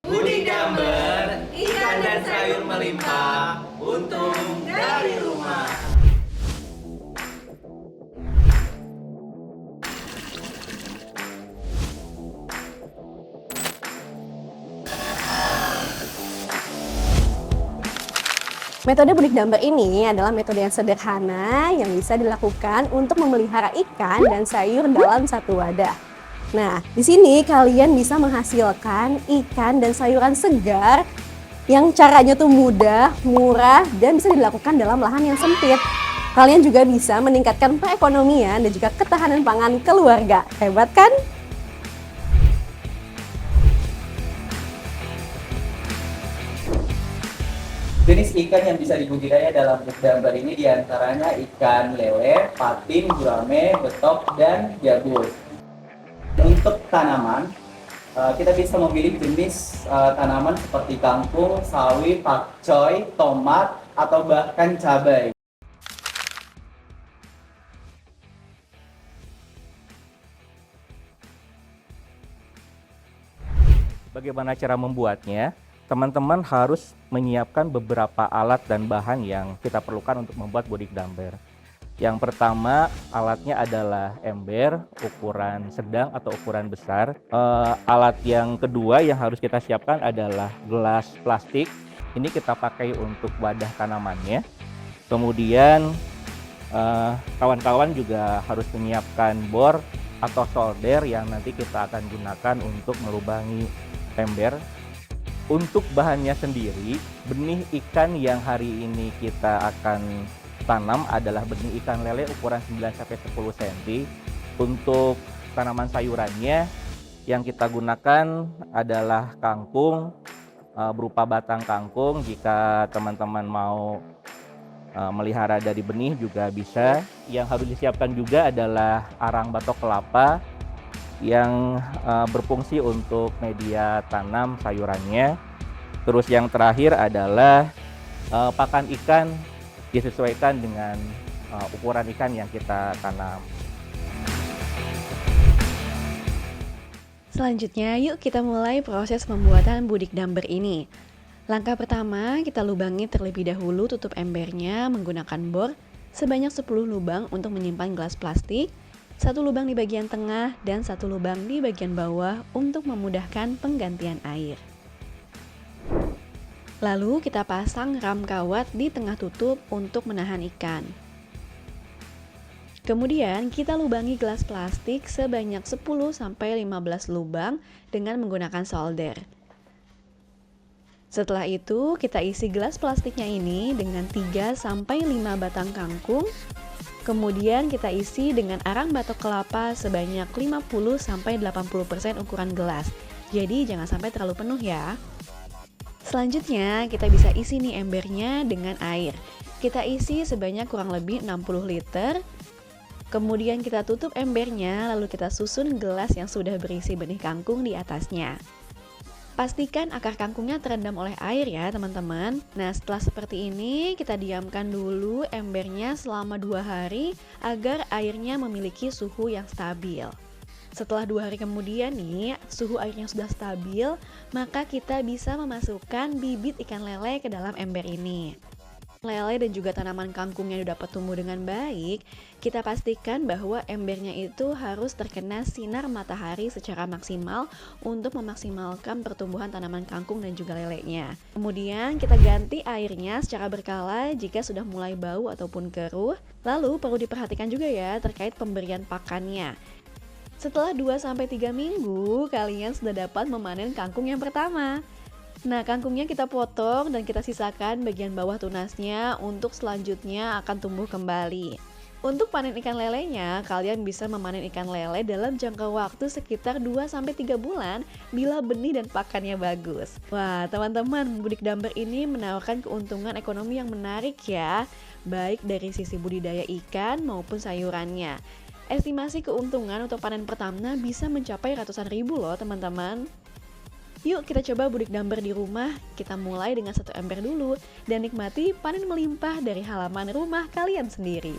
Budi Gambar, ikan dan sayur melimpah, untung dari rumah. Metode budik damber ini adalah metode yang sederhana yang bisa dilakukan untuk memelihara ikan dan sayur dalam satu wadah. Nah, di sini kalian bisa menghasilkan ikan dan sayuran segar yang caranya tuh mudah, murah, dan bisa dilakukan dalam lahan yang sempit. Kalian juga bisa meningkatkan perekonomian dan juga ketahanan pangan keluarga. Hebat kan? Jenis ikan yang bisa dibudidaya dalam Budi Gambar ini diantaranya ikan lele, patin, gurame, betok, dan jabus. Untuk tanaman, kita bisa memilih jenis tanaman seperti kangkung, sawi, pakcoy, tomat, atau bahkan cabai. Bagaimana cara membuatnya? Teman-teman harus menyiapkan beberapa alat dan bahan yang kita perlukan untuk membuat Budi Gambar. Yang pertama, alatnya adalah ember ukuran sedang atau ukuran besar. Alat yang kedua yang harus kita siapkan adalah gelas plastik. Ini kita pakai untuk wadah tanamannya. Kemudian kawan-kawan juga harus menyiapkan bor atau solder yang nanti kita akan gunakan untuk melubangi ember. Untuk bahannya sendiri, benih ikan yang hari ini kita akan tanam adalah benih ikan lele ukuran 9-10 cm. Untuk tanaman sayurannya yang kita gunakan adalah kangkung, berupa batang kangkung. Jika teman-teman mau melihara dari benih juga bisa. Yang harus disiapkan juga adalah arang batok kelapa yang berfungsi untuk media tanam sayurannya. Terus yang terakhir adalah pakan ikan disesuaikan dengan ukuran ikan yang kita tanam. Selanjutnya, yuk kita mulai proses pembuatan budik damber ini. Langkah pertama, kita lubangi terlebih dahulu tutup embernya menggunakan bor sebanyak 10 lubang untuk menyimpan gelas plastik, 1 lubang di bagian tengah dan 1 lubang di bagian bawah untuk memudahkan penggantian air. Lalu kita pasang ram kawat di tengah tutup untuk menahan ikan. Kemudian kita lubangi gelas plastik sebanyak 10-15 lubang dengan menggunakan solder. Setelah itu kita isi gelas plastiknya ini dengan 3-5 batang kangkung. Kemudian kita isi dengan arang batok kelapa sebanyak 50-80% ukuran gelas. Jadi jangan sampai terlalu penuh ya. Selanjutnya kita bisa isi nih embernya dengan air. Kita isi sebanyak kurang lebih 60 liter. Kemudian kita tutup embernya, lalu kita susun gelas yang sudah berisi benih kangkung di atasnya. Pastikan akar kangkungnya terendam oleh air ya teman-teman. Nah setelah seperti ini kita diamkan dulu embernya selama 2 hari agar airnya memiliki suhu yang stabil. Setelah 2 hari kemudian nih suhu airnya sudah stabil, maka kita bisa memasukkan bibit ikan lele ke dalam ember ini. Lele dan juga tanaman kangkungnya dapat tumbuh dengan baik, kita pastikan bahwa embernya itu harus terkena sinar matahari secara maksimal untuk memaksimalkan pertumbuhan tanaman kangkung dan juga lelenya. Kemudian kita ganti airnya secara berkala jika sudah mulai bau ataupun keruh. Lalu perlu diperhatikan juga ya terkait pemberian pakannya. Setelah 2-3 minggu, kalian sudah dapat memanen kangkung yang pertama. Nah, kangkungnya kita potong dan kita sisakan bagian bawah tunasnya untuk selanjutnya akan tumbuh kembali. Untuk panen ikan lelenya, kalian bisa memanen ikan lele dalam jangka waktu sekitar 2-3 bulan bila benih dan pakannya bagus. Wah, teman-teman, budik damber ini menawarkan keuntungan ekonomi yang menarik ya, baik dari sisi budidaya ikan maupun sayurannya. Estimasi keuntungan untuk panen pertama bisa mencapai ratusan ribu loh teman-teman. Yuk kita coba budik damber di rumah. Kita mulai dengan 1 ember dulu dan nikmati panen melimpah dari halaman rumah kalian sendiri.